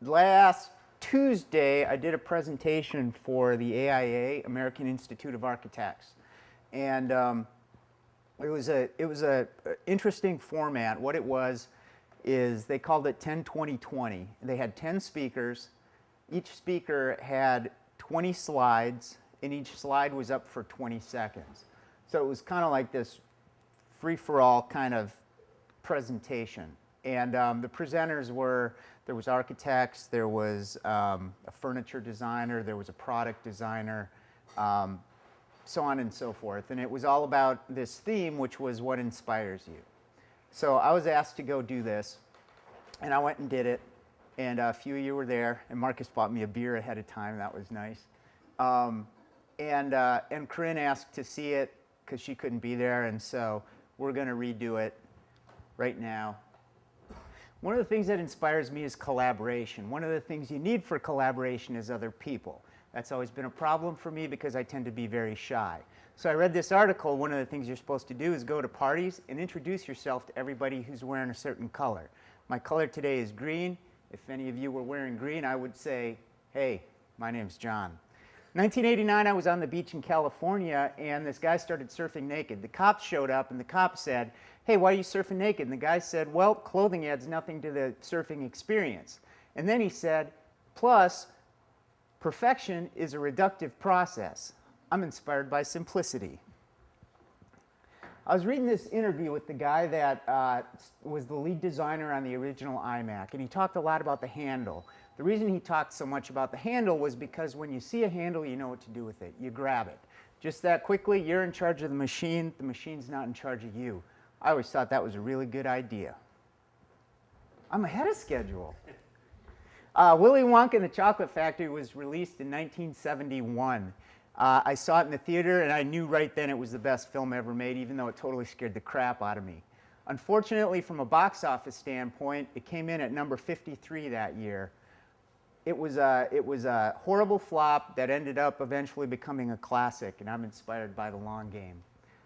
last Tuesday, I did a presentation for the AIA, American Institute of Architects, and it was a interesting format. What it was is they called it 10-20-20. They had 10 speakers. Each speaker had 20 slides, and each slide was up for 20 seconds. So it was kind of like this free-for-all kind of presentation. And the presenters were, there was architects, there was a furniture designer, there was a product designer, so on and so forth. And it was all about this theme, which was what inspires you. So I was asked to go do this, and I went and did it. And a few of you were there, and Marcus bought me a beer ahead of time. That was nice. And Corinne asked to see it because she couldn't be there, and so we're going to redo it right now. One of the things that inspires me is collaboration. One of the things you need for collaboration is other people. That's always been a problem for me because I tend to be very shy. So I read this article. One of the things you're supposed to do is go to parties and introduce yourself to everybody who's wearing a certain color. My color today is green. If any of you were wearing green, I would say, hey, my name's John. 1989, I was on the beach in California, and this guy started surfing naked. The cops showed up, and the cops said, hey, why are you surfing naked? And the guy said, well, clothing adds nothing to the surfing experience. And then he said, plus, perfection is a reductive process. I'm inspired by simplicity. I was reading this interview with the guy that was the lead designer on the original iMac, and he talked a lot about the handle. The reason he talked so much about the handle was because when you see a handle, you know what to do with it. You grab it. Just that quickly, you're in charge of the machine's not in charge of you. I always thought that was a really good idea. I'm ahead of schedule. Willy Wonka and the Chocolate Factory was released in 1971. I saw it in the theater, and I knew right then it was the best film ever made, even though it totally scared the crap out of me. Unfortunately, from a box office standpoint, it came in at number 53 that year. It was a horrible flop that ended up eventually becoming a classic, and I'm inspired by the long game.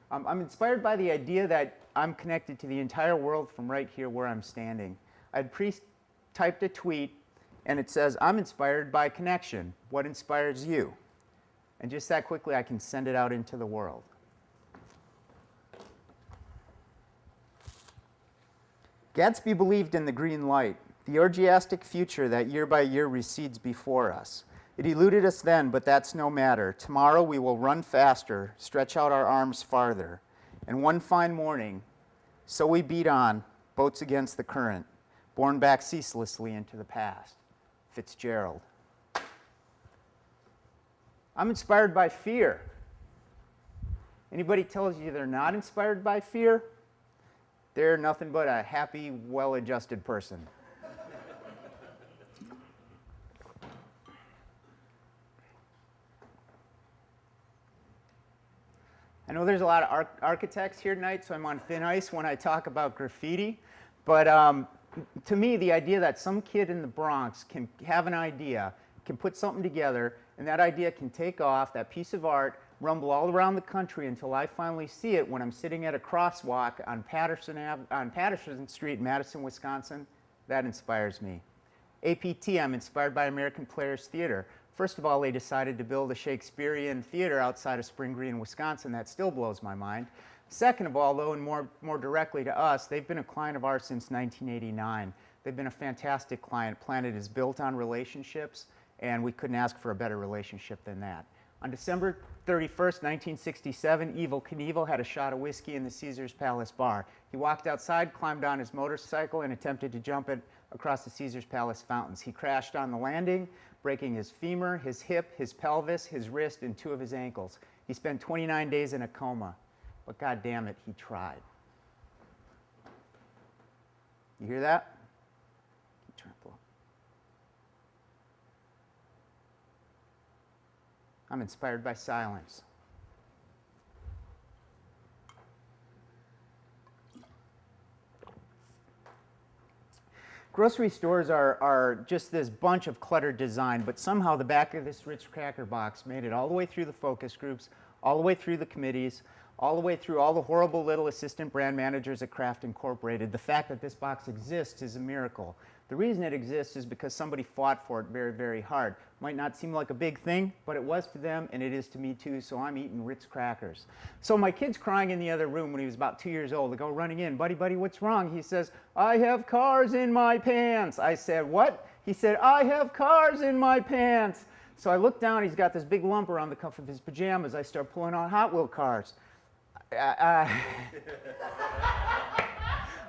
I'm inspired by the idea that I'm connected to the entire world from right here where I'm standing. I'd pre-typed a tweet, and it says, I'm inspired by connection. What inspires you? And just that quickly, I can send it out into the world. Gatsby believed in the green light, the orgiastic future that year by year recedes before us. It eluded us then, but that's no matter. Tomorrow we will run faster, stretch out our arms farther. And one fine morning, so we beat on, boats against the current, borne back ceaselessly into the past. Fitzgerald. I'm inspired by fear. Anybody tells you they're not inspired by fear, they're nothing but a happy, well-adjusted person. I know there's a lot of architects here tonight, so I'm on thin ice when I talk about graffiti. But to me, the idea that some kid in the Bronx can have an idea, can put something together, and that idea can take off, that piece of art, rumble all around the country until I finally see it when I'm sitting at a crosswalk on Patterson Street in Madison, Wisconsin, that inspires me. APT, I'm inspired by American Players Theater. First of all, they decided to build a Shakespearean theater outside of Spring Green, Wisconsin. That still blows my mind. Second of all, though, and more directly to us, they've been a client of ours since 1989. They've been a fantastic client. Planet is built on relationships, and we couldn't ask for a better relationship than that. On December 31st, 1967, Evel Knievel had a shot of whiskey in the Caesars Palace bar. He walked outside, climbed on his motorcycle, and attempted to jump it across the Caesars Palace fountains. He crashed on the landing, breaking his femur, his hip, his pelvis, his wrist, and 2 of his ankles. He spent 29 days in a coma, but God damn it, he tried. You hear that? Turn it up. I'm inspired by silence. Grocery stores are just this bunch of cluttered design, but somehow the back of this Ritz cracker box made it all the way through the focus groups, all the way through the committees, all the way through all the horrible little assistant brand managers at Kraft Incorporated. The fact that this box exists is a miracle. The reason it exists is because somebody fought for it very, very hard. Might not seem like a big thing, but it was to them, and it is to me too, so I'm eating Ritz crackers. So my kid's crying in the other room when he was about 2 years old. I go running in, buddy, what's wrong? He says, I have cars in my pants. I said, what? He said, I have cars in my pants. So I look down, he's got this big lump around the cuff of his pajamas. I start pulling out Hot Wheel cars.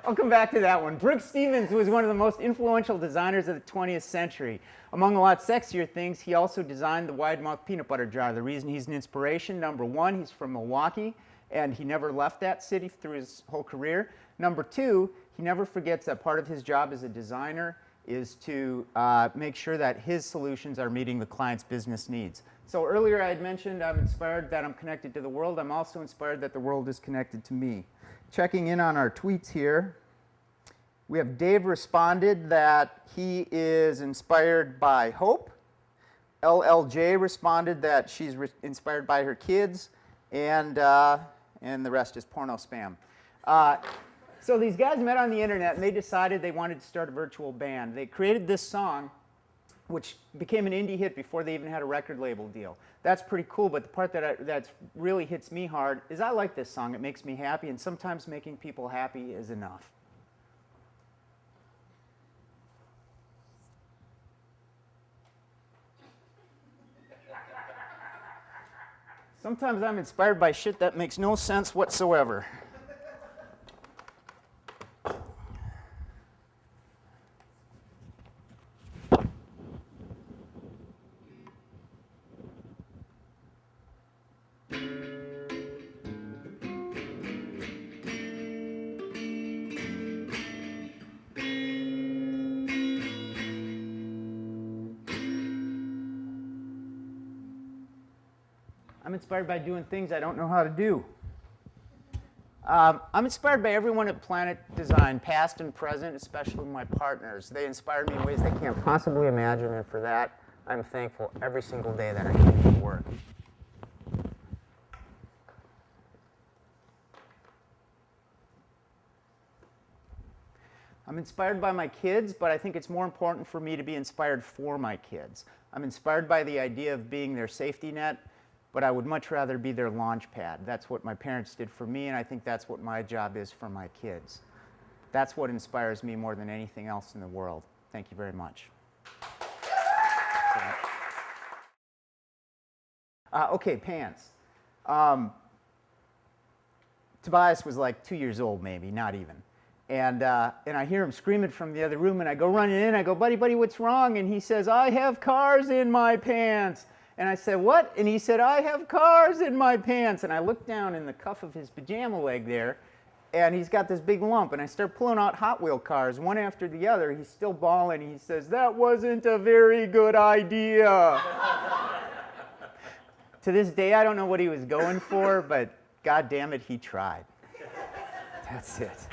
I'll come back to that one. Brooks Stevens was one of the most influential designers of the 20th century. Among a lot sexier things, he also designed the wide-mouth peanut butter jar. The reason he's an inspiration, number one, he's from Milwaukee, and he never left that city through his whole career. Number two, he never forgets that part of his job as a designer is to make sure that his solutions are meeting the client's business needs. So earlier I had mentioned I'm inspired that I'm connected to the world. I'm also inspired that the world is connected to me. Checking in on our tweets here, we have Dave responded that he is inspired by hope. LLJ responded that she's inspired by her kids, and the rest is porno spam. So these guys met on the internet, and they decided they wanted to start a virtual band. They created this song, which became an indie hit before they even had a record label deal. That's pretty cool, but the part that really hits me hard is I like this song. It makes me happy, and sometimes making people happy is enough. Sometimes I'm inspired by shit that makes no sense whatsoever. I'm inspired by doing things I don't know how to do. I'm inspired by everyone at Planet Design, past and present, especially my partners. They inspire me in ways they can't possibly imagine, and for that, I'm thankful every single day that I come to work. I'm inspired by my kids, but I think it's more important for me to be inspired for my kids. I'm inspired by the idea of being their safety net, but I would much rather be their launch pad. That's what my parents did for me, and I think that's what my job is for my kids. That's what inspires me more than anything else in the world. Thank you very much. Okay, pants. Tobias was like 2 years old, maybe, not even. And I hear him screaming from the other room, and I go running in. I go, buddy, what's wrong? And he says, I have cars in my pants. And I said, what? And he said, I have cars in my pants. And I looked down in the cuff of his pajama leg there, and he's got this big lump. And I start pulling out Hot Wheel cars, one after the other. He's still bawling. He says, that wasn't a very good idea. To this day, I don't know what he was going for, but God damn it, he tried. That's it.